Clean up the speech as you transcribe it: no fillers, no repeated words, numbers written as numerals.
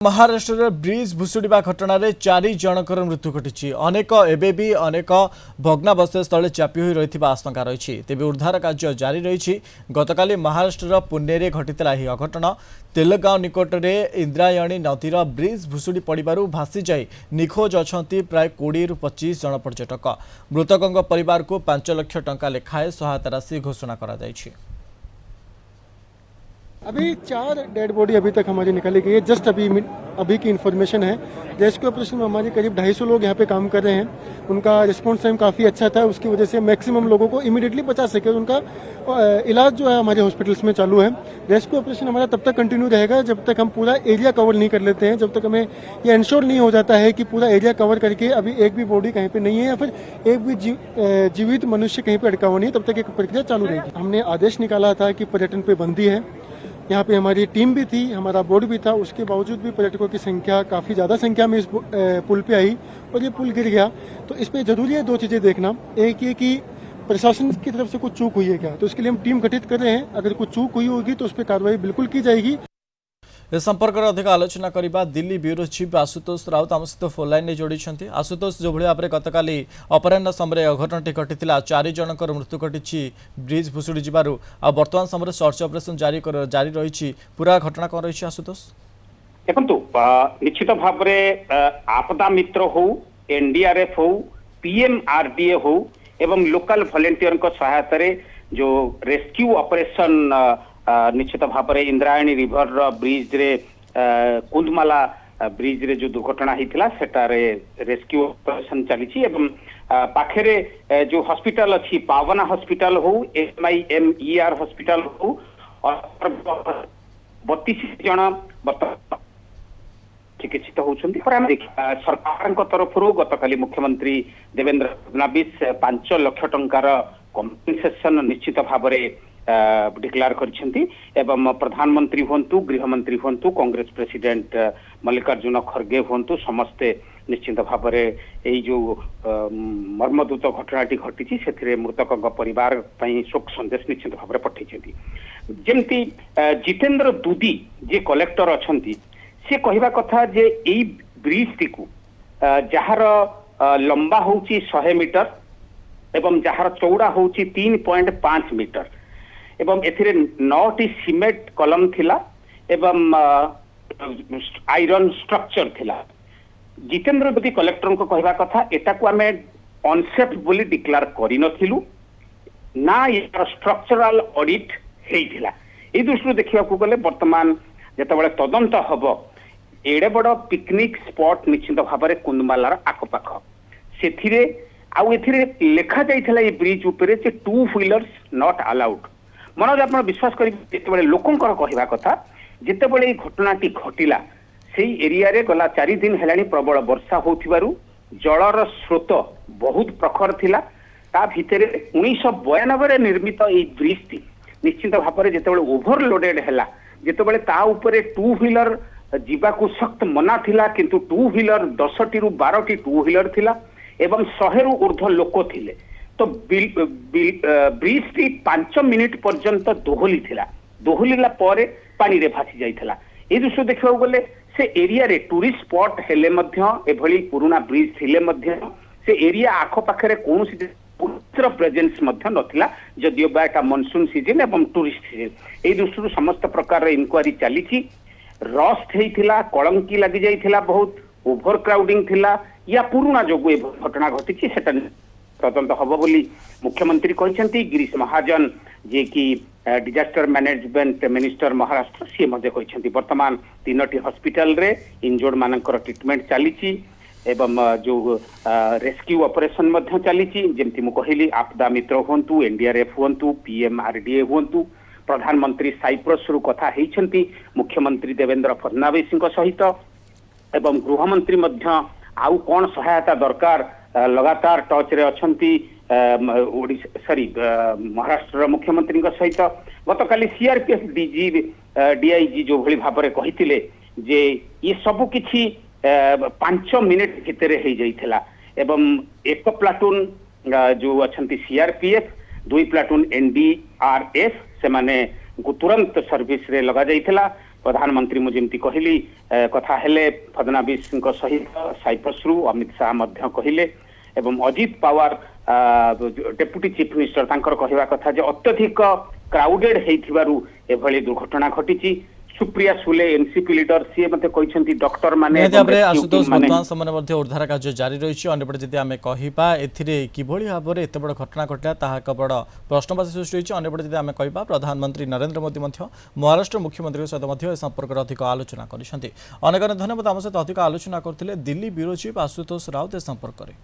Maharashtra bridge भुशुड़ा घटन में 4 जनकर मृत्यु घटी अनेक एवं अनेक भग्नावशेष तले चापी हो रही आशंका रही तेज उद्धार कार्य जारी रही। गतकाली महाराष्ट्र पुणे घटीला यह अघटन तेलगांव निकट में इंद्रायणी नदीर ब्रिज भुशुड़ी पड़ू भासी जाई निखोज अच्छा प्राय 20 ରୁ 25 जन पर्यटक। मृतकों परिवार को 5 लाख टंका लेखाएं सहायता राशि घोषणा करा जायछि। अभी 4 डेड बॉडी अभी तक हमारी निकाली गई है। जस्ट अभी की इन्फॉर्मेशन है। रेस्क्यू ऑपरेशन में हमारे करीब 250 लोग यहाँ पे काम कर रहे हैं। उनका रिस्पॉन्स टाइम काफ़ी अच्छा था, उसकी वजह से मैक्सिमम लोगों को इमीडिएटली बचा सके। उनका इलाज जो है हमारे हॉस्पिटल्स में चालू है। रेस्क्यू ऑपरेशन हमारा तब तक कंटिन्यू रहेगा जब तक हम पूरा एरिया कवर नहीं कर लेते हैं, जब तक हमें ये इंश्योर नहीं हो जाता है कि पूरा एरिया कवर करके अभी एक भी बॉडी कहीं पे नहीं है या फिर एक भी जीवित मनुष्य कहीं पे अटका हुआ नहीं है, तब तक एक प्रक्रिया चालू रहेगी। हमने आदेश निकाला था कि पर्यटन पे बंदी है। यहाँ पे हमारी टीम भी थी, हमारा बोर्ड भी था, उसके बावजूद भी पर्यटकों की संख्या काफ़ी ज़्यादा संख्या में इस पुल पे आई और ये पुल गिर गया। तो इस पे जरूरी है 2 चीज़ें देखना। एक ये कि प्रशासन की तरफ से कुछ चूक हुई है क्या, तो इसके लिए हम टीम गठित कर रहे हैं। अगर कुछ चूक हुई होगी तो उस पर कार्रवाई बिल्कुल की जाएगी। इस संपर्क में अधिक आलोचना करने दिल्ली ब्यूरो चीफ आशुतोष राउत आम सहित फोन लाइन जोड़ी। आशुतोष, जो भाव में गतकाली अपराह समय अघटनटी घटी 4 जनकर मृत्यु घटी ब्रिज भुशुड़ी जबार बर्तमान समय सर्च ऑपरेशन जारी रही, पूरा घटना कौन रही? आशुतोष देखो निश्चित भाव में आपदा मित्र हो, एनडीआरएफ हो, पीएमआरडीए हो एवं लोकल वॉलंटियर सहायता जो रेस्क्यू ऑपरेशन निश्चित भाव में इंद्रायणी रिवर ब्रिज रे कुंदमाला ब्रिज रे जो दुर्घटना होता सेटारे रेस्क्यू ऑपरेशन चली पाखे जो हॉस्पिटल अच्छी पावना हॉस्पिटल हो, MIMER हॉस्पिटल हो और 32 जन चिकित्सित होती। सरकार तरफ गतकाली मुख्यमंत्री देवेंद्र फडणवीस 5 लाख टंकार कम्पेनसेशन निश्चित भाव में डिक्लेयर करछंती एवं प्रधानमंत्री हंतु, गृहमंत्री हंतु, कांग्रेस प्रेसिडेंट मल्लिकार्जुन खड़गे हंतु समस्ते निश्चित भाव में जो मर्मदूत घटनाटी घटी से मृतकों परिवार शोक संदेश निश्चित भाव में पठाई। जमती जितेंद्र दुदी जे कलेक्टर अच्छी से कहवा कथा जे यही ब्रिज टी को जार लंबा होची 100 मीटर एवं जार चौड़ा होची 3.5 मीटर एवं एथिरे 9टी सीमेंट कलम थिला एवं आयरन स्ट्रक्चर थिला। जितेंद्र दुदी कलेक्टर को कहवा कथा एटा को आमे अनसेफ बोली डिक्लेयर करि नथिलु ना यार स्ट्रक्चरल ऑडिट हेइथिला। ए दृष्टि देखिबा को गले वर्तमान जेतबेले तदंत हबो एडे बड़ पिकनिक स्पॉट निश्चित भाव में कुंदमालार आखपाख से आउ एथिरे लेखा जाइथिला ए ब्रिज उपरे जे 2 व्हीलर्स नॉट अलाउड। मनोज आप विश्वास करें लोकों कहवा कथा जितेबले घटनाटी घटिला से एरिया रे गला 4 दिन है प्रबल वर्षा होथिबारु जलर स्रोत बहुत प्रखर थिला। ता भितरे 1992 निर्मित ए ब्रिज टी निश्चित भाव में जितेबले ओभरलोडेड हैला जितेबले ता उपरे 2 व्हीलर जीवाकू सख्त मना थिला, किंतु 2 व्हीलर 10 ରୁ 12ଟି 2 व्हीलर थिला एवं 100 ରୁ ऊर्ध्व लोक थिले। तो ब्रिज टी 5 मिनिट पर्यंत दोहली थिला, दोहलीला परे पानी रे भासी जाइथिला। ए दृश्य देखा गले से एरिया रे टूरिस्ट स्पॉट हेले मध्य एभली पुराना ब्रिज थिले मध्य से एरिया आखो पाखरे कोनोसी पुत्र प्रेजेंस मध्य नथिला, जदियो बाटा मानसून सीजन एवं टूरिस्ट सीजन। ए दृश्य समस्त प्रकार इनक्वारी चली रस्ट हेइथिला, कलंकी लगी जाइथिला, बहुत ओभर क्राउडिंग थिला या पुराना जो घटना घटी सेटा तदंत हब बोली मुख्यमंत्री कहते। गिरीश महाजन जे कि डिजास्टर मैनेजमेंट मिनिस्टर महाराष्ट्र सी कहते वर्तमान 3टी हॉस्पिटल रे इंजोर्ड मानकर ट्रीटमेंट चली एवं जो रेस्क्यू ऑपरेशन चली जमती मु कहली आपदा मित्र हूँ, एनडीआरएफ हूँ, पीएमआरडीए हूँ, प्रधानमंत्री साइप्रस रु कथा होती मुख्यमंत्री देवेंद्र फडणवीस सहित एवं गृहमंत्री आउ कौन सहायता दरकार लगातार टच रे अच्छी महाराष्ट्र मुख्यमंत्री सहित गतकाली सीआरपीएफ डीआईजी जो भली भाव में कही जे ये सब किछि 5 मिनिट भितर हो जाइथिला एवं 1 प्लाटून जो अच्छी सीआरपीएफ 2 प्लाटून एनडीआरएफ से माने तुरंत सर्विस रे लगा जाइथिला। प्रधानमंत्री मु जेमती कहली कथा हेले फडणवीस सहित साइप्रस रु अमित शाह मध्य कहले एवं Ajit Pawar deputy chief minister तांकर कहवा कथा जे अत्यधिक क्राउडेड हेइथिबारु एभली दुर्घटना घटिची Supriya Sule NCP leader C मते कहछंती डॉक्टर माने आशुतोष वर्तमान समय मध्य उद्धार कार्य जारी रही अंपटे जदि आम कहवा किभली भाव में एत बड़ घटना घटला ताहा एक बड़ प्रश्नवाची सृष्टि होती अंपटे जदि आम कहवा प्रधानमंत्री नरेंद्र मोदी महाराष्ट्र मुख्यमंत्री सहित ए संपर्क अधिक आलोचना कर अनेक धन्यवाद आम सहित अधिक आलोचना करते दिल्ली ब्यूरो चीफ आशुतोष राउत ए संपर्क में।